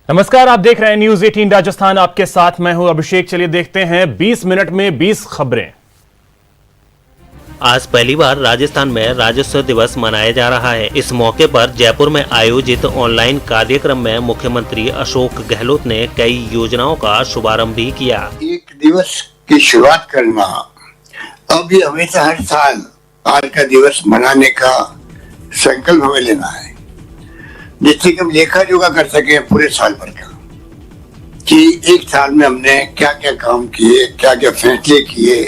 नमस्कार, आप देख रहे हैं न्यूज 18 राजस्थान। आपके साथ मैं हूं अभिषेक। चलिए देखते हैं 20 मिनट में 20 खबरें। आज पहली बार राजस्थान में राजस्व दिवस मनाया जा रहा है। इस मौके पर जयपुर में आयोजित ऑनलाइन कार्यक्रम में मुख्यमंत्री अशोक गहलोत ने कई योजनाओं का शुभारंभ भी किया। एक दिवस की शुरुआत करना, अब ये हमेशा हर साल आज का दिवस मनाने का संकल्प हमें लेना है, जिससे कि हम लेखा जोखा कर सके पूरे साल भर का, कि एक साल में हमने क्या क्या काम किए, क्या क्या फैसले किए,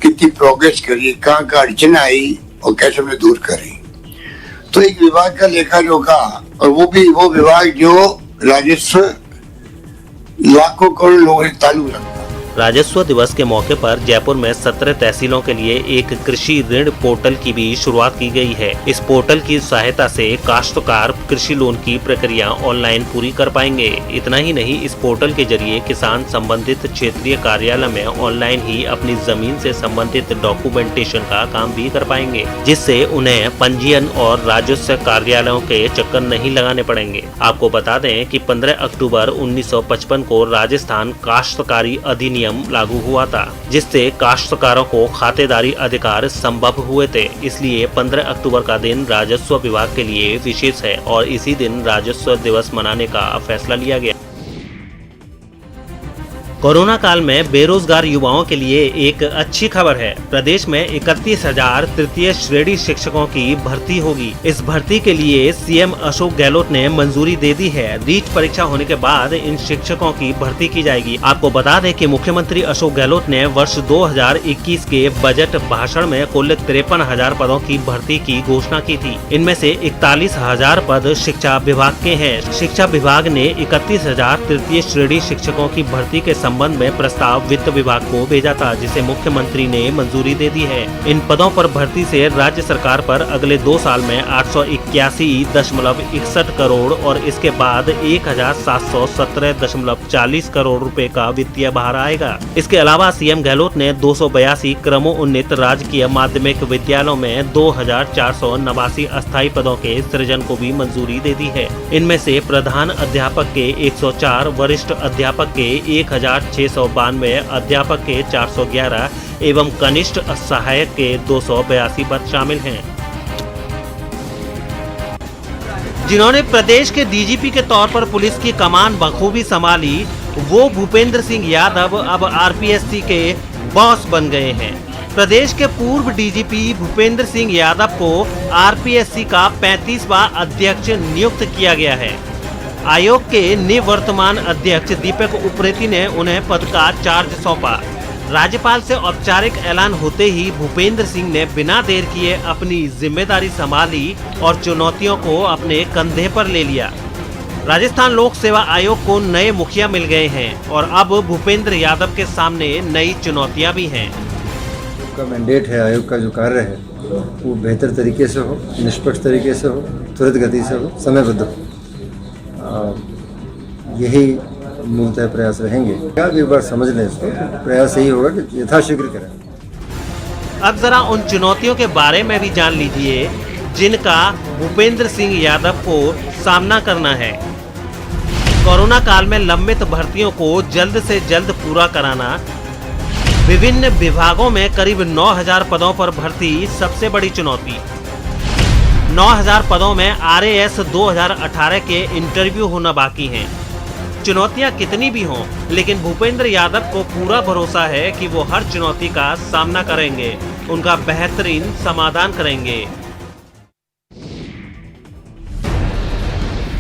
कितनी प्रोग्रेस करी, कहाँ कहाँ अड़चन आई और कैसे हमने दूर करी। तो एक विभाग का लेखा जोखा, और वो भी वो विभाग जो राजस्व लाखों करोड़ लोगों से ताल्लुक रखता है। राजस्व दिवस के मौके पर जयपुर में 17 तहसीलों के लिए एक कृषि ऋण पोर्टल की भी शुरुआत की गई है। इस पोर्टल की सहायता से काश्तकार कृषि लोन की प्रक्रिया ऑनलाइन पूरी कर पाएंगे। इतना ही नहीं, इस पोर्टल के जरिए किसान संबंधित क्षेत्रीय कार्यालय में ऑनलाइन ही अपनी जमीन से संबंधित डॉक्यूमेंटेशन का काम भी कर पाएंगे, जिससे उन्हें पंजीयन और राजस्व कार्यालयों के चक्कर नहीं लगाने पड़ेंगे। आपको बता दें कि 15 अक्टूबर 1955 को राजस्थान काश्तकारी अधिनियम लागू हुआ था, जिससे काश्तकारों को खातेदारी अधिकार संभव हुए थे। इसलिए 15 अक्टूबर का दिन राजस्व विभाग के लिए विशेष है और इसी दिन राजस्व दिवस मनाने का फैसला लिया गया। कोरोना काल में बेरोजगार युवाओं के लिए एक अच्छी खबर है। प्रदेश में 31,000 तृतीय श्रेणी शिक्षकों की भर्ती होगी। इस भर्ती के लिए सीएम अशोक गहलोत ने मंजूरी दे दी है। रीट परीक्षा होने के बाद इन शिक्षकों की भर्ती की जाएगी। आपको बता दें कि मुख्यमंत्री अशोक गहलोत ने वर्ष 2021 के बजट भाषण में कुल 53,000 पदों की भर्ती की घोषणा की थी। इनमें से 41,000 पद शिक्षा विभाग के हैं। शिक्षा विभाग ने 31,000 तृतीय श्रेणी शिक्षकों की भर्ती के संबंध में प्रस्ताव वित्त विभाग को भेजा था, जिसे मुख्यमंत्री ने मंजूरी दे दी है। इन पदों पर भर्ती से राज्य सरकार पर अगले 2 साल में 881.61 करोड़ और इसके बाद 1,717.40 करोड़ रुपए का वित्तीय भार आएगा। इसके अलावा सीएम गहलोत ने 282 क्रमोन्नत राजकीय माध्यमिक विद्यालयों में 2,489 अस्थायी पदों के सृजन को भी मंजूरी दे दी है। इनमें से प्रधान अध्यापक के 104, वरिष्ठ अध्यापक के 1,692, अध्यापक के 411 एवं कनिष्ठ सहायक के 282 पद शामिल हैं। जिन्होंने प्रदेश के डीजीपी के तौर पर पुलिस की कमान बखूबी संभाली, वो भूपेंद्र सिंह यादव अब आरपीएससी के बॉस बन गए हैं। प्रदेश के पूर्व डीजीपी भूपेंद्र सिंह यादव को आरपीएससी का 35वां अध्यक्ष नियुक्त किया गया है। आयोग के निवर्तमान अध्यक्ष दीपक उप्रेती ने उन्हें पद का चार्ज सौंपा। राज्यपाल से औपचारिक ऐलान होते ही भूपेंद्र सिंह ने बिना देर किए अपनी जिम्मेदारी संभाली और चुनौतियों को अपने कंधे पर ले लिया। राजस्थान लोक सेवा आयोग को नए मुखिया मिल गए हैं और अब भूपेंद्र यादव के सामने नई चुनौतियां भी हैं। का मैंडेट है, आयोग का जो कार्य है वो बेहतर तरीके से हो, निष्पक्ष तरीके से हो, त्वरित गति से हो, समयबद्ध हो। यही मूलतः प्रयास रहेंगे। क्या एक बार समझ लें इसको, प्रयास यही होगा कि यथाशीघ्र करें। अब जरा उन चुनौतियों के बारे में भी जान लीजिए जिनका भूपेंद्र सिंह यादव को सामना करना है। कोरोना काल में लंबित भर्तियों को जल्द से जल्द पूरा कराना। विभिन्न विभागों में करीब 9,000 पदों पर भर्ती सबसे बड़ी चुनौती। 9,000 पदों में आरएएस 2018 के इंटरव्यू होना बाकी हैं। चुनौतियां कितनी भी हों, लेकिन भूपेंद्र यादव को पूरा भरोसा है कि वो हर चुनौती का सामना करेंगे, उनका बेहतरीन समाधान करेंगे।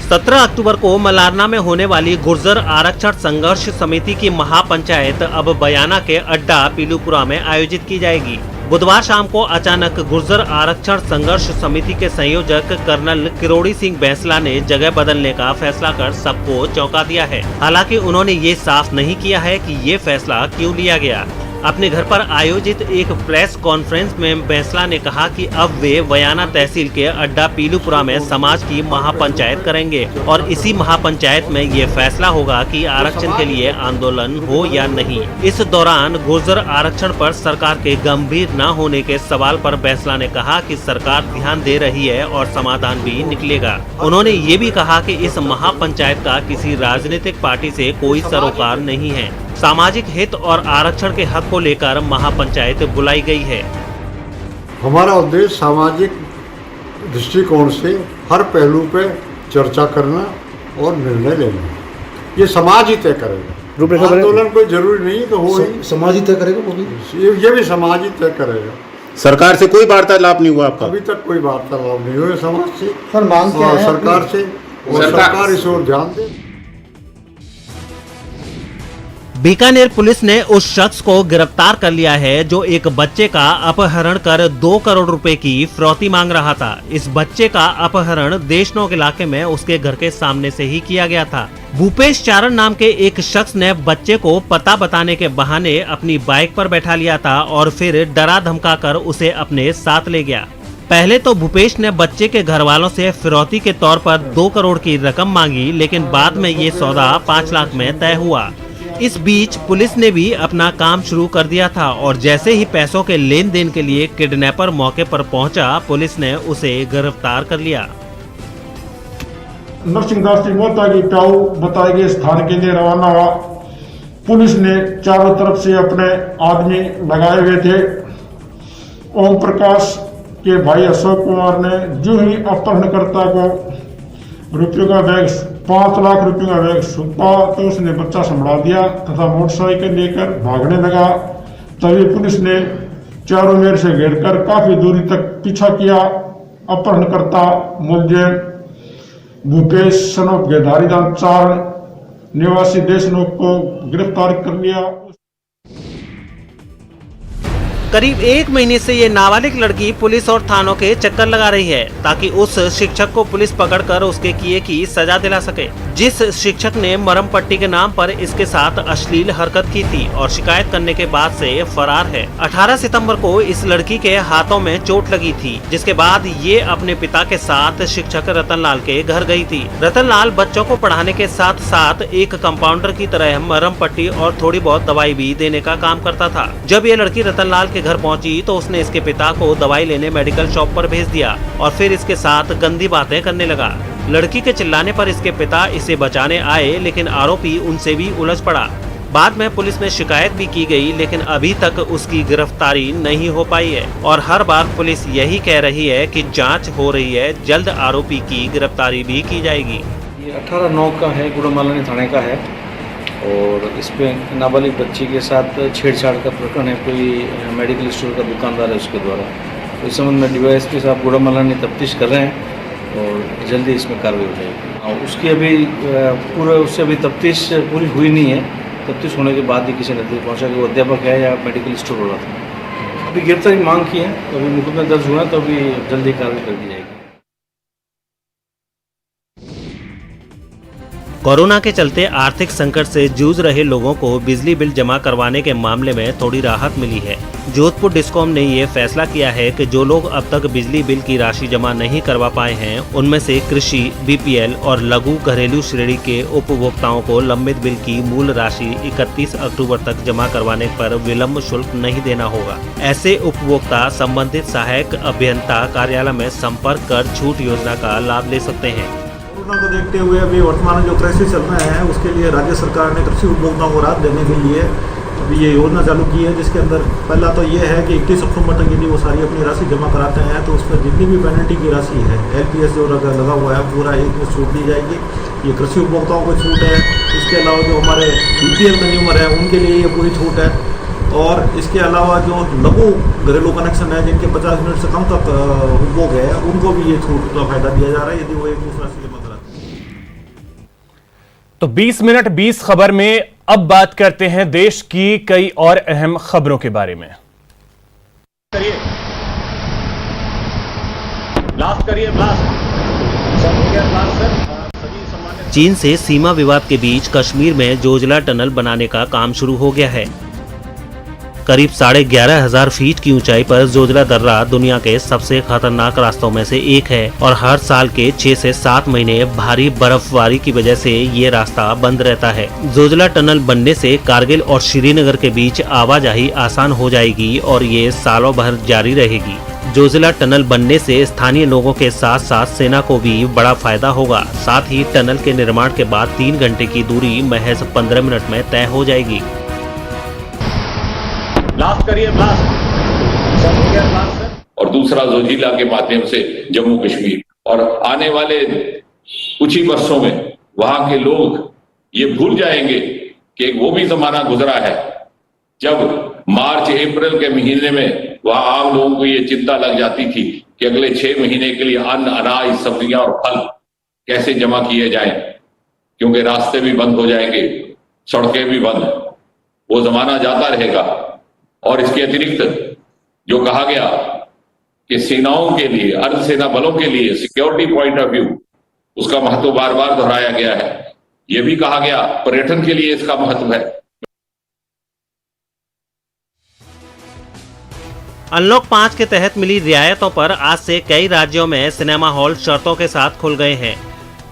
17 अक्टूबर को मलारना में होने वाली गुर्जर आरक्षण संघर्ष समिति की महापंचायत अब बयाना के अड्डा पीलूपुरा में आयोजित की जाएगी। बुधवार शाम को अचानक गुर्जर आरक्षण संघर्ष समिति के संयोजक कर्नल किरोड़ी सिंह बैंसला ने जगह बदलने का फैसला कर सबको चौंका दिया है। हालांकि उन्होंने ये साफ नहीं किया है कि ये फैसला क्यों लिया गया। अपने घर पर आयोजित एक प्रेस कॉन्फ्रेंस में बैंसला ने कहा कि अब वे वयाना तहसील के अड्डा पीलूपुरा में समाज की महापंचायत करेंगे और इसी महापंचायत में ये फैसला होगा कि आरक्षण के लिए आंदोलन हो या नहीं। इस दौरान गुर्जर आरक्षण पर सरकार के गंभीर न होने के सवाल पर बैंसला ने कहा कि सरकार ध्यान दे रही है और समाधान भी निकलेगा। उन्होंने ये भी कहा कि इस महापंचायत का किसी राजनीतिक पार्टी से कोई सरोकार नहीं है। सामाजिक हित और आरक्षण के हक को लेकर महापंचायत बुलाई गई है। हमारा उद्देश्य सामाजिक दृष्टिकोण से हर पहलू पे चर्चा करना और निर्णय लेना, ये समाज ही तय करेगा। आंदोलन कोई जरूरी नहीं तो हो ही समाज ही तय करेगा, वो भी ये भी समाज ही तय करेगा। सरकार से कोई वार्तालाप नहीं हुआ आपका? अभी तक कोई वार्तालाप नहीं हुआ समाज से, सर मांग क्या है सरकार से, और सरकार इस ओर ध्यान दे। बीकानेर पुलिस ने उस शख्स को गिरफ्तार कर लिया है जो एक बच्चे का अपहरण कर 2 करोड़ रुपए की फिरौती मांग रहा था। इस बच्चे का अपहरण देशनोक इलाके में उसके घर के सामने से ही किया गया था। भूपेश चारण नाम के एक शख्स ने बच्चे को पता बताने के बहाने अपनी बाइक पर बैठा लिया था और फिर डरा धमका कर उसे अपने साथ ले गया। पहले तो भूपेश ने बच्चे के घर वालों से फिरौती के तौर पर 2 करोड़ की रकम मांगी, लेकिन बाद में ये सौदा 5 लाख में तय हुआ। इस बीच पुलिस ने भी अपना काम शुरू कर दिया था और जैसे ही पैसों के लेन देन के लिए किडनैपर मौके पर पहुंचा, पुलिस ने उसे गिरफ्तार कर लिया। नरसिंहदास जी मोहता की टाऊ बताए गए स्थान के लिए रवाना हुआ। पुलिस ने चारों तरफ से अपने आदमी लगाए हुए थे। ओम प्रकाश के भाई अशोक कुमार ने जो ही अपहरणकर्ता को रुपयों का बैग 5 लाख रुपयों का बैग सौंपा तो उसने बच्चा संभाल दिया तथा मोटरसाइकिल लेकर भागने लगा। तभी पुलिस ने चारों मेर से घेरकर काफी दूरी तक पीछा किया। अपहरणकर्ता मुलजिम भूपेश सनोफ गेधारीदान चारण निवासी देशनोक को गिरफ्तार कर लिया। करीब 1 महीने से ये नाबालिग लड़की पुलिस और थानों के चक्कर लगा रही है ताकि उस शिक्षक को पुलिस पकड़कर उसके किए की सजा दिला सके, जिस शिक्षक ने मरहम पट्टी के नाम पर इसके साथ अश्लील हरकत की थी और शिकायत करने के बाद से फरार है। 18 सितंबर को इस लड़की के हाथों में चोट लगी थी, जिसके बाद ये अपने पिता के साथ शिक्षक रतनलाल के घर गई थी। रतनलाल बच्चों को पढ़ाने के साथ साथ एक कंपाउंडर की तरह मरहम पट्टी और थोड़ी बहुत दवाई भी देने का काम करता था। जब ये लड़की रतनलाल के घर पहुंची तो उसने इसके पिता को दवाई लेने मेडिकल शॉप पर भेज दिया और फिर इसके साथ गंदी बातें करने लगा। लड़की के चिल्लाने पर इसके पिता इसे बचाने आए, लेकिन आरोपी उनसे भी उलझ पड़ा। बाद में पुलिस में शिकायत भी की गई, लेकिन अभी तक उसकी गिरफ्तारी नहीं हो पाई है और हर बार पुलिस यही कह रही है कि जांच हो रही है, जल्द आरोपी की गिरफ्तारी भी की जाएगी। ये 18/9 का है, गुड़मालानी थाने का है और इस पे नाबालिग बच्ची के साथ छेड़छाड़ का प्रकरण है। कोई मेडिकल स्टोर का दुकानदार है उसके द्वारा। तो इस संबंध में डीवाईएसपी साहब गुड़मालानी तफ्तीश कर रहे हैं और जल्दी इसमें कार्रवाई हो जाएगी। और उसकी अभी उससे अभी तफ्तीश पूरी हुई नहीं है। तफ्तीश होने के बाद ही किसी नतीजे पहुँचा कि वो अध्यापक है या मेडिकल स्टोर वाला था। अभी गिरफ्तारी मांग की है, तो अभी मुकदमा दर्ज हुआ है, तो अभी जल्दी कार्रवाई कर दी जाएगी। कोरोना के चलते आर्थिक संकट से जूझ रहे लोगों को बिजली बिल जमा करवाने के मामले में थोड़ी राहत मिली है। जोधपुर डिस्कॉम ने ये फैसला किया है कि जो लोग अब तक बिजली बिल की राशि जमा नहीं करवा पाए हैं, उनमें से कृषि, बीपीएल और लघु घरेलू श्रेणी के उपभोक्ताओं को लंबित बिल की मूल राशि 31 अक्टूबर तक जमा करवाने पर विलम्ब शुल्क नहीं देना होगा। ऐसे उपभोक्ता संबंधित सहायक अभियंता कार्यालय में संपर्क कर छूट योजना का लाभ ले सकते हैं। कोरोना को देखते हुए अभी वर्तमान में जो क्राइसिस चल रहा है उसके लिए राज्य सरकार ने कृषि उपभोक्ताओं को राहत देने के लिए अभी ये योजना चालू की है, जिसके अंदर पहला तो ये है कि 31 अक्टूबर तक यदि वो सारी अपनी राशि जमा कराते हैं तो उस पर जितनी भी पेनल्टी की राशि है, एलपीएस जो लगा हुआ है, पूरा एक में छूट दी जाएगी। ये कृषि उपभोक्ताओं को छूट है। इसके अलावा जो हमारे बीपीएल कंज्यूमर है उनके लिए ये पूरी छूट है। और इसके अलावा जो लघु घरेलू कनेक्शन है जिनके 50 यूनिट से कम तक उपभोग है, उनको भी ये छूट का फायदा दिया जा रहा है यदि वो एक दूसरा से जमा कराते हैं। तो 20 मिनट 20 खबर में अब बात करते हैं देश की कई और अहम खबरों के बारे में। ब्लास्ट करिए, ब्लास्ट हो गया ब्लास्ट सर। चीन से सीमा विवाद के बीच कश्मीर में जोजिला टनल बनाने का काम शुरू हो गया है। करीब 11,500 फीट की ऊंचाई पर जोजिला दर्रा दुनिया के सबसे खतरनाक रास्तों में से एक है और हर साल के 6 से 7 महीने भारी बर्फबारी की वजह से ये रास्ता बंद रहता है। जोजिला टनल बनने से कारगिल और श्रीनगर के बीच आवाजाही आसान हो जाएगी और ये सालों भर जारी रहेगी। जोजिला टनल बनने से स्थानीय लोगों के साथ साथ सेना को भी बड़ा फायदा होगा। साथ ही टनल के निर्माण के बाद 3 घंटे की दूरी महज 15 मिनट में तय हो जाएगी। ब्लास्ट करिए, ब्लास्ट सर, हो गया ब्लास्ट सर। और दूसरा जोजिला के माध्यम से जम्मू कश्मीर, और आने वाले कुछ ही वर्षों में वहां के लोग ये भूल जाएंगे कि वो भी जमाना गुजरा है जब मार्च अप्रैल के महीने में वहां आम लोगों को ये चिंता लग जाती थी कि अगले 6 महीने के लिए अन्न, अनाज, सब्जियां और फल कैसे जमा किए जाएं, क्योंकि रास्ते भी बंद हो जाएंगे, सड़कें भी बंद। वो जमाना जाता रहेगा। और इसके अतिरिक्त जो कहा गया कि सेनाओं के लिए, अर्धसेना बलों के लिए सिक्योरिटी पॉइंट ऑफ व्यू, उसका महत्व बार बार दोहराया गया है। यह भी कहा गया पर्यटन के लिए इसका महत्व है। अनलॉक 5 के तहत मिली रियायतों पर आज से कई राज्यों में सिनेमा हॉल शर्तों के साथ खुल गए हैं।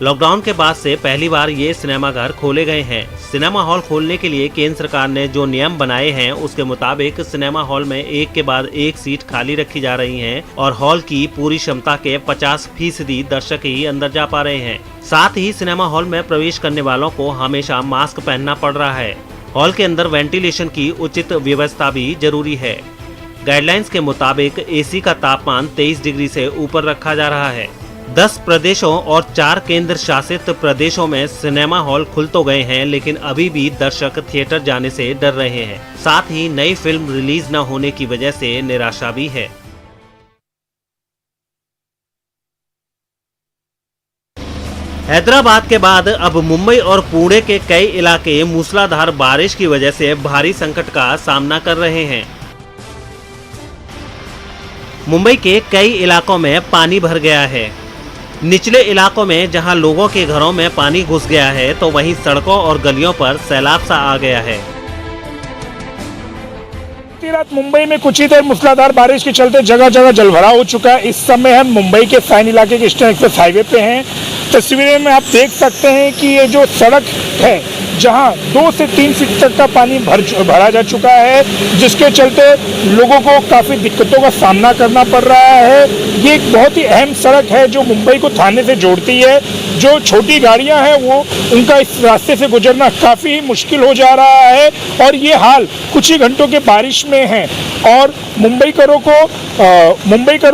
लॉकडाउन के बाद से पहली बार ये सिनेमाघर खोले गए हैं। सिनेमा हॉल खोलने के लिए केंद्र सरकार ने जो नियम बनाए हैं उसके मुताबिक सिनेमा हॉल में एक के बाद एक सीट खाली रखी जा रही हैं और हॉल की पूरी क्षमता के 50% दर्शक ही अंदर जा पा रहे हैं। साथ ही सिनेमा हॉल में प्रवेश करने वालों को हमेशा मास्क पहनना पड़ रहा है। हॉल के अंदर वेंटिलेशन की उचित व्यवस्था भी जरूरी है। गाइडलाइंस के मुताबिक एसी का तापमान 23 डिग्री से ऊपर रखा जा रहा है। 10 प्रदेशों और 4 केंद्र शासित प्रदेशों में सिनेमा हॉल खुल तो गए हैं, लेकिन अभी भी दर्शक थिएटर जाने से डर रहे हैं। साथ ही नई फिल्म रिलीज न होने की वजह से निराशा भी है। हैदराबाद के बाद अब मुंबई और पुणे के कई इलाके मूसलाधार बारिश की वजह से भारी संकट का सामना कर रहे हैं। मुंबई के कई इलाकों में पानी भर गया है। निचले इलाकों में जहां लोगों के घरों में पानी घुस गया है, तो वहीं सड़कों और गलियों पर सैलाब सा आ गया है। रात मुंबई में कुछ ही देर मूसलाधार बारिश के चलते जगह जगह जलभराव हो चुका है। इस समय हम मुंबई के साइन इलाके के ईस्टर्न एक्सप्रेस हाईवे पे हैं। तस्वीरें में आप देख सकते हैं कि ये जो सड़क है जहां 2 से 3 फीट तक का पानी भरा जा चुका है, जिसके चलते लोगों को काफ़ी दिक्कतों का सामना करना पड़ रहा है। ये एक बहुत ही अहम सड़क है जो मुंबई को थाने से जोड़ती है। जो छोटी गाड़ियां हैं वो उनका इस रास्ते से गुजरना काफ़ी मुश्किल हो जा रहा है और ये हाल कुछ ही घंटों के बारिश में है। और मुंबईकरों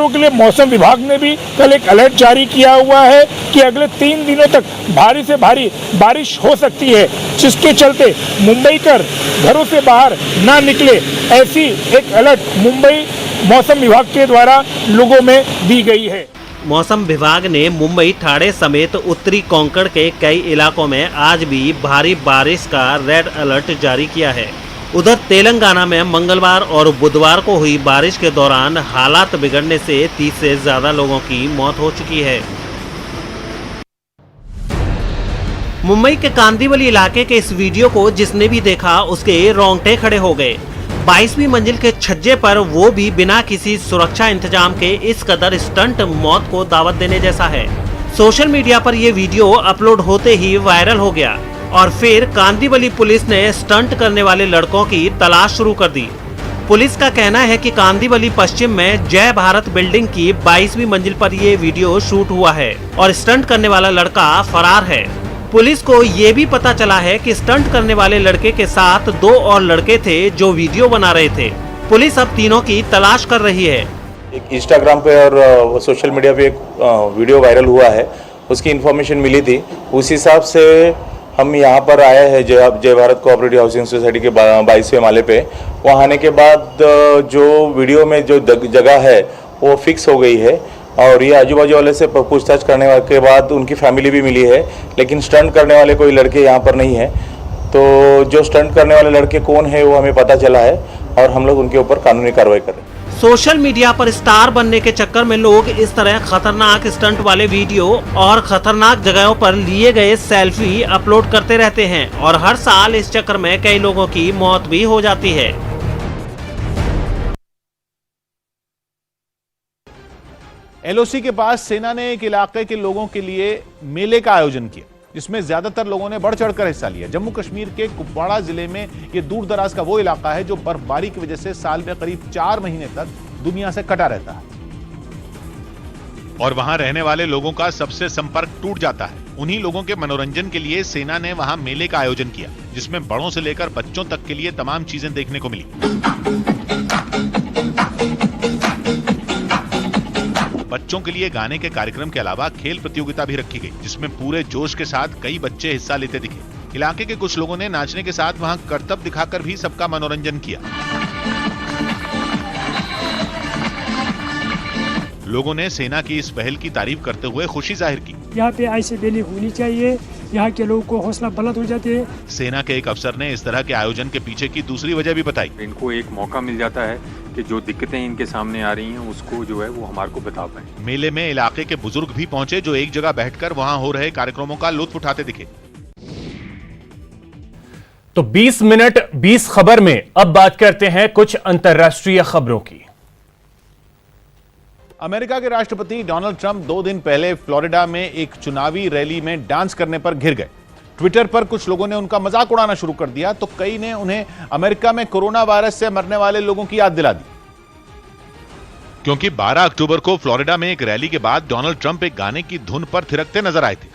के लिए मौसम विभाग ने भी कल एक अलर्ट जारी किया हुआ है कि अगले 3 दिनों तक भारी से भारी बारिश हो सकती है, जिसके चलते मुंबईकर घरों से बाहर ना निकले, ऐसी एक अलर्ट मुंबई मौसम विभाग के द्वारा लोगों में दी गई है। मौसम विभाग ने मुंबई, ठाणे समेत उत्तरी कोंकण के कई इलाकों में आज भी भारी बारिश का रेड अलर्ट जारी किया है। उधर तेलंगाना में मंगलवार और बुधवार को हुई बारिश के दौरान हालात बिगड़ने से 30 से ज्यादा लोगों की मौत हो चुकी है। मुंबई के कांदिवली इलाके के इस वीडियो को जिसने भी देखा उसके रोंगटे खड़े हो गए। 22वीं मंजिल के छज्जे पर वो भी बिना किसी सुरक्षा इंतजाम के इस कदर स्टंट मौत को दावत देने जैसा है। सोशल मीडिया पर ये वीडियो अपलोड होते ही वायरल हो गया और फिर कांदिवली पुलिस ने स्टंट करने वाले लड़कों की तलाश शुरू कर दी। पुलिस का कहना है कि कांदिवली पश्चिम में जय भारत बिल्डिंग की 22वीं मंजिल पर ये वीडियो शूट हुआ है और स्टंट करने वाला लड़का फरार है। पुलिस को ये भी पता चला है कि स्टंट करने वाले लड़के के साथ 2 और लड़के थे जो वीडियो बना रहे थे। पुलिस अब तीनों की तलाश कर रही है। एक इंस्टाग्राम पे और सोशल मीडिया पे एक वीडियो वायरल हुआ है, उसकी इन्फॉर्मेशन मिली थी। उस हिसाब से हम यहाँ पर आए हैं जय भारत कोऑपरेटिव हाउसिंग सोसाइटी के 22वें माले पे। वहाँ आने के बाद जो वीडियो में जो जगह है वो फिक्स हो गई है और ये आजू बाजू वाले से पूछताछ करने के बाद उनकी फैमिली भी मिली है, लेकिन स्टंट करने वाले कोई लड़के यहाँ पर नहीं है। तो जो स्टंट करने वाले लड़के कौन है वो हमें पता चला है और हम लोग उनके ऊपर कानूनी कार्रवाई कर रहे हैं। सोशल मीडिया पर स्टार बनने के चक्कर में लोग इस तरह खतरनाक स्टंट वाले वीडियो और खतरनाक जगहों पर लिए गए सेल्फी अपलोड करते रहते हैं और हर साल इस चक्कर में कई लोगों की मौत भी हो जाती है। एलओसी के पास सेना ने एक इलाके के लोगों के लिए मेले का आयोजन किया, जिसमें ज्यादातर लोगों ने बढ़ चढ़कर हिस्सा लिया। जम्मू कश्मीर के कुपवाड़ा जिले में यह दूर दराज का वो इलाका है जो बर्फबारी की वजह से साल में करीब 4 महीने तक दुनिया से कटा रहता है और वहां रहने वाले लोगों का सबसे संपर्क टूट जाता है। उन्हीं लोगों के मनोरंजन के लिए सेना ने वहां मेले का आयोजन किया, जिसमें बड़ों से लेकर बच्चों तक के लिए तमाम चीजें देखने को मिली। बच्चों के लिए गाने के कार्यक्रम के अलावा खेल प्रतियोगिता भी रखी गई, जिसमें पूरे जोश के साथ कई बच्चे हिस्सा लेते दिखे। इलाके के कुछ लोगों ने नाचने के साथ वहां करतब दिखाकर भी सबका मनोरंजन किया। लोगों ने सेना की इस पहल की तारीफ करते हुए खुशी जाहिर की। यहाँ पे ऐसे मेले होनी चाहिए, यहाँ के लोगों को हौसला बुलंद हो जाते हैं। सेना के एक अफसर ने इस तरह के आयोजन के पीछे की दूसरी वजह भी बताई। इनको एक मौका मिल जाता है कि जो दिक्कतें इनके सामने आ रही हैं उसको जो है वो हमारे को बता पाए। मेले में इलाके के बुजुर्ग भी पहुंचे, जो एक जगह बैठकर वहां हो रहे कार्यक्रमों का लुत्फ उठाते दिखे। तो 20 मिनट 20 खबर में अब बात करते हैं कुछ अंतर्राष्ट्रीय खबरों की। अमेरिका के राष्ट्रपति डोनाल्ड ट्रंप 2 दिन पहले फ्लोरिडा में एक चुनावी रैली में डांस करने पर घिर गए। ट्विटर पर कुछ लोगों ने उनका मजाक उड़ाना शुरू कर दिया, तो कई ने उन्हें अमेरिका में कोरोना वायरस से मरने वाले लोगों की याद दिला दी। क्योंकि 12 अक्टूबर को फ्लोरिडा में एक रैली के बाद डोनाल्ड ट्रंप एक गाने की धुन पर थिरकते नजर आए थे।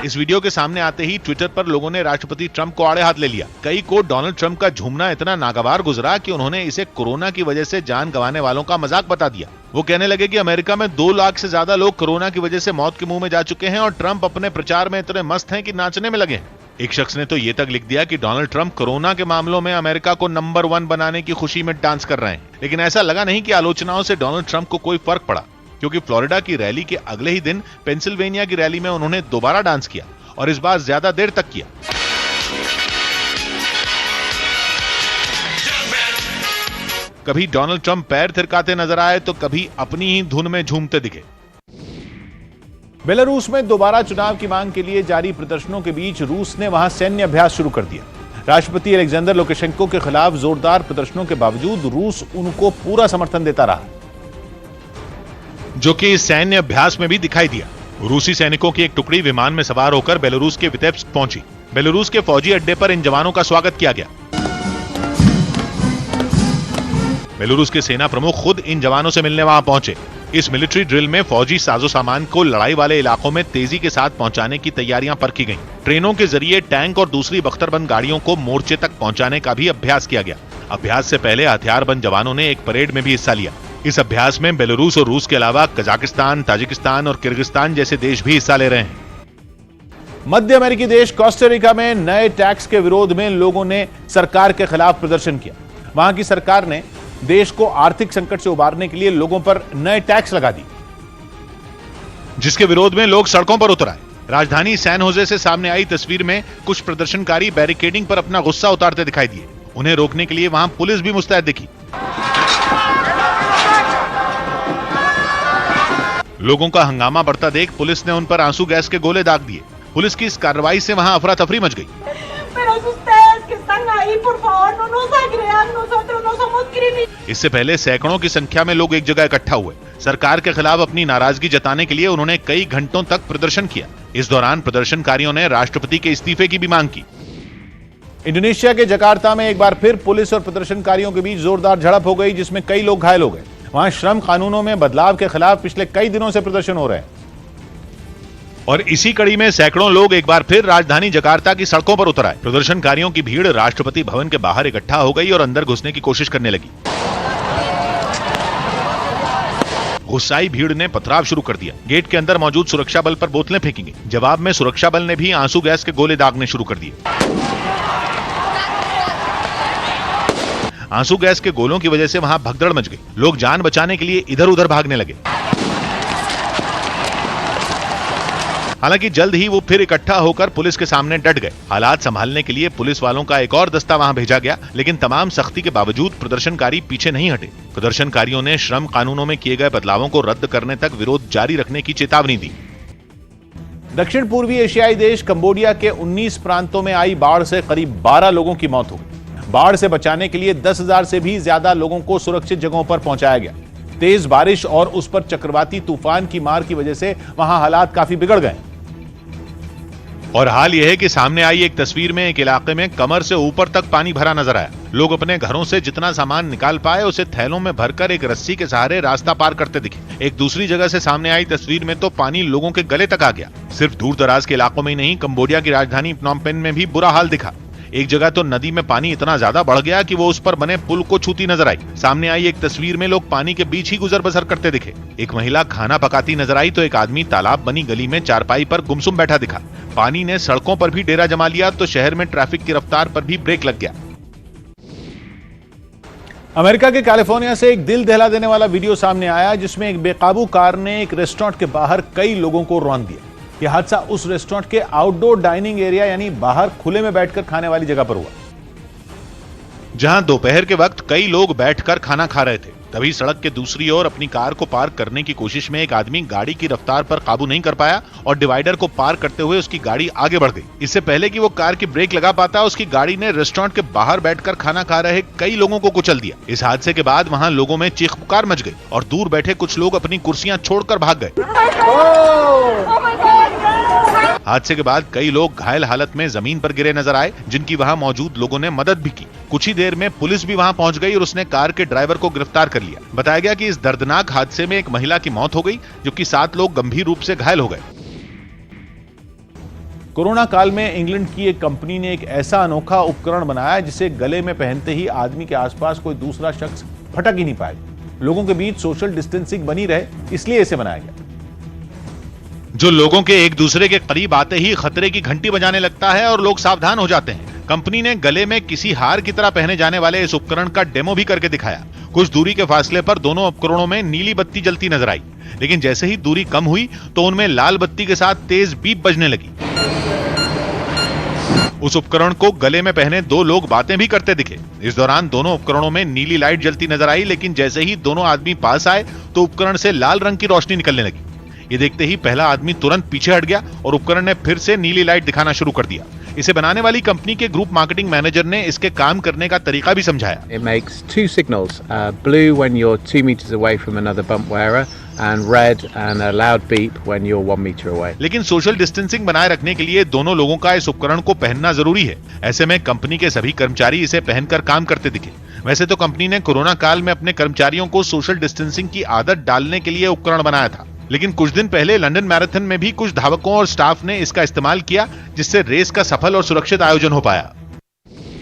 इस वीडियो के सामने आते ही ट्विटर पर लोगों ने राष्ट्रपति ट्रंप को आड़े हाथ ले लिया। कई को डोनाल्ड ट्रंप का झूमना इतना नागवार गुजरा कि उन्होंने इसे कोरोना की वजह से जान गंवाने वालों का मजाक बता दिया। वो कहने लगे कि अमेरिका में 2 लाख से ज्यादा लोग कोरोना की वजह से मौत के मुंह में जा चुके हैं और ट्रंप अपने प्रचार में इतने मस्त हैं कि नाचने में लगे हैं। एक शख्स ने तो ये तक लिख दिया कि डोनाल्ड ट्रंप कोरोना के मामलों में अमेरिका को नंबर 1 बनाने की खुशी में डांस कर रहे हैं। लेकिन ऐसा लगा नहीं कि आलोचनाओं से डोनाल्ड ट्रंप को कोई फर्क पड़ा, क्योंकि फ्लोरिडा की रैली के अगले ही दिन पेंसिल्वेनिया की रैली में उन्होंने दोबारा डांस किया और इस बार ज्यादा देर तक किया। कभी डोनाल्ड ट्रंप पैर थिरकाते नजर आए तो कभी अपनी ही धुन में झूमते दिखे। बेलारूस में दोबारा चुनाव की मांग के लिए जारी प्रदर्शनों के बीच रूस ने वहां सैन्य अभ्यास शुरू कर दिया। राष्ट्रपति अलेक्जेंडर लुकाशेंको के खिलाफ जोरदार प्रदर्शनों के बावजूद रूस उनको पूरा समर्थन देता रहा, जो कि इस सैन्य अभ्यास में भी दिखाई दिया। रूसी सैनिकों की एक टुकड़ी विमान में सवार होकर बेलारूस के वितेप्स्क पहुंची। बेलारूस के फौजी अड्डे पर इन जवानों का स्वागत किया गया। बेलारूस के सेना प्रमुख खुद इन जवानों से मिलने वहां पहुंचे। इस मिलिट्री ड्रिल में फौजी साजो सामान को लड़ाई वाले इलाकों में तेजी के साथ पहुंचाने की तैयारियां परखी गईं। ट्रेनों के जरिए टैंक और दूसरी बख्तरबंद गाड़ियों को मोर्चे तक पहुंचाने का भी अभ्यास किया गया। अभ्यास से पहले हथियारबंद जवानों ने एक परेड में भी हिस्सा लिया। इस अभ्यास में बेलारूस और रूस के अलावा कजाकिस्तान, ताजिकिस्तान और किर्गिस्तान जैसे देश भी हिस्सा ले रहे हैं। मध्य अमेरिकी देश कोस्टारिका में नए टैक्स के विरोध में लोगों ने सरकार के खिलाफ प्रदर्शन किया। वहां की सरकार ने देश को आर्थिक संकट से उबारने के लिए लोगों पर नए टैक्स लगा दी, जिसके विरोध में लोग सड़कों पर उतर आए। राजधानी सैन होजे से सामने आई तस्वीर में कुछ प्रदर्शनकारी बैरिकेडिंग पर अपना गुस्सा उतारते दिखाई दिए। उन्हें रोकने के लिए वहां पुलिस भी मुस्तैद दिखी। लोगों का हंगामा बढ़ता देख पुलिस ने उन पर आंसू गैस के गोले दाग दिए। पुलिस की इस कार्रवाई से वहां अफरा तफरी मच गई। इससे पहले सैकड़ों की संख्या में लोग एक जगह इकट्ठा हुए। सरकार के खिलाफ अपनी नाराजगी जताने के लिए उन्होंने कई घंटों तक प्रदर्शन किया। इस दौरान प्रदर्शनकारियों ने राष्ट्रपति के इस्तीफे की भी मांग की। इंडोनेशिया के जकार्ता में एक बार फिर पुलिस और प्रदर्शनकारियों के बीच जोरदार झड़प हो गई, जिसमें कई लोग घायल हो गए। वहां श्रम कानूनों में बदलाव के खिलाफ पिछले कई दिनों से प्रदर्शन हो रहे हैं और इसी कड़ी में सैकड़ों लोग एक बार फिर राजधानी जकार्ता की सड़कों पर उतर आए। प्रदर्शनकारियों की भीड़ राष्ट्रपति भवन के बाहर इकट्ठा हो गई और अंदर घुसने की कोशिश करने लगी। गुस्साई भीड़ ने पथराव शुरू कर दिया। गेट के अंदर मौजूद सुरक्षा बल पर बोतलें फेंकी गई। जवाब में सुरक्षा बल ने भी आंसू गैस के गोले दागने शुरू कर दिए। आंसू गैस के गोलों की वजह से वहां भगदड़ मच गई। लोग जान बचाने के लिए इधर उधर भागने लगे। हालांकि जल्द ही वो फिर इकट्ठा होकर पुलिस के सामने डट गए। हालात संभालने के लिए पुलिस वालों का एक और दस्ता वहां भेजा गया, लेकिन तमाम सख्ती के बावजूद प्रदर्शनकारी पीछे नहीं हटे। प्रदर्शनकारियों ने श्रम कानूनों में किए गए बदलावों को रद्द करने तक विरोध जारी रखने की चेतावनी दी। दक्षिण पूर्वी एशियाई देश कंबोडिया के 19 प्रांतों में आई बाढ़ से करीब 12 लोगों की मौत हो गई। बाढ़ से बचाने के लिए 10,000 से भी ज्यादा लोगों को सुरक्षित जगहों पर पहुंचाया गया। तेज बारिश और उस पर चक्रवाती तूफान की मार की वजह से वहां हालात काफी बिगड़ गए। और हाल यह है कि सामने आई एक तस्वीर में एक इलाके में कमर से ऊपर तक पानी भरा नजर आया। लोग अपने घरों से जितना सामान निकाल पाए उसे थैलों में भरकर एक रस्सी के सहारे रास्ता पार करते दिखे। एक दूसरी जगह से सामने आई तस्वीर में तो पानी लोगों के गले तक आ गया। सिर्फ दूर दराज के इलाकों में ही नहीं, कंबोडिया की राजधानी प्नोम पेन में भी बुरा हाल दिखा। एक जगह तो नदी में पानी इतना ज्यादा बढ़ गया कि वो उस पर बने पुल को छूती नजर आई। सामने आई एक तस्वीर में लोग पानी के बीच ही गुजर बसर करते दिखे। एक महिला खाना पकाती नजर आई तो एक आदमी तालाब बनी गली में चारपाई पर गुमसुम बैठा दिखा। पानी ने सड़कों पर भी डेरा जमा लिया तो शहर में ट्रैफिक की रफ्तार पर भी ब्रेक लग गया। अमेरिका के कैलिफोर्निया से एक दिल दहला देने वाला वीडियो सामने आया जिसमें एक बेकाबू कार ने एक रेस्टोरेंट के बाहर कई लोगों को रौंद दिया। यह हादसा उस रेस्टोरेंट के आउटडोर डाइनिंग एरिया यानी बाहर खुले में बैठकर खाने वाली जगह पर हुआ, जहां दोपहर के वक्त कई लोग बैठकर खाना खा रहे थे। तभी सड़क के दूसरी ओर अपनी कार को पार करने की कोशिश में एक आदमी गाड़ी की रफ्तार पर काबू नहीं कर पाया और डिवाइडर को पार करते हुए उसकी गाड़ी आगे बढ़ गई। इससे पहले कि वो कार की ब्रेक लगा पाता, उसकी गाड़ी ने रेस्टोरेंट के बाहर बैठकर खाना खा रहे कई लोगों को कुचल दिया। इस हादसे के बाद वहां लोगों में चीख पुकार मच गई और दूर बैठे कुछ लोग अपनी कुर्सियां छोड़कर भाग गए। हादसे के बाद कई लोग घायल हालत में जमीन पर गिरे नजर आए, जिनकी वहां मौजूद लोगों ने मदद भी की। कुछ ही देर में पुलिस भी वहां पहुंच गई और उसने कार के ड्राइवर को गिरफ्तार कर लिया। बताया गया कि इस दर्दनाक हादसे में एक महिला की मौत हो गई, जबकि 7 लोग गंभीर रूप से घायल हो गए। कोरोना काल में इंग्लैंड की एक कंपनी ने एक ऐसा अनोखा उपकरण बनाया जिसे गले में पहनते ही आदमी के आसपास कोई दूसरा शख्स फटक ही नहीं पाएगा। लोगों के बीच सोशल डिस्टेंसिंग बनी रहे, इसलिए इसे बनाया गया। जो लोगों के एक दूसरे के करीब आते ही खतरे की घंटी बजाने लगता है और लोग सावधान हो जाते हैं। कंपनी ने गले में किसी हार की तरह पहने जाने वाले इस उपकरण का डेमो भी करके दिखाया। कुछ दूरी के फासले पर दोनों उपकरणों में नीली बत्ती जलती नजर आई, लेकिन जैसे ही दूरी कम हुई तो उनमें लाल बत्ती के साथ तेज बीप बजने लगी। उस उपकरण को गले में पहने 2 लोग बातें भी करते दिखे। इस दौरान दोनों उपकरणों में नीली लाइट जलती नजर आई, लेकिन जैसे ही दोनों आदमी पास आए तो उपकरण से लाल रंग की रोशनी निकलने लगी। ये देखते ही पहला आदमी तुरंत पीछे हट गया और उपकरण ने फिर से नीली लाइट दिखाना शुरू कर दिया। इसे बनाने वाली कंपनी के ग्रुप मार्केटिंग मैनेजर ने इसके काम करने का तरीका भी समझाया। It makes 2 signals, blue when you're 2 meters away from another bump wearer and red and a loud beep when you're 1 meter away. लेकिन सोशल डिस्टेंसिंग बनाए रखने के लिए दोनों लोगों का इस उपकरण को पहनना जरूरी है। ऐसे में कंपनी के सभी कर्मचारी इसे पहनकर काम करते दिखे। वैसे तो कंपनी ने कोरोना काल में अपने कर्मचारियों को सोशल डिस्टेंसिंग की आदत डालने के लिए उपकरण बनाया था, लेकिन कुछ दिन पहले लंदन मैराथन में भी कुछ धावकों और स्टाफ ने इसका इस्तेमाल किया, जिससे रेस का सफल और सुरक्षित आयोजन हो पाया।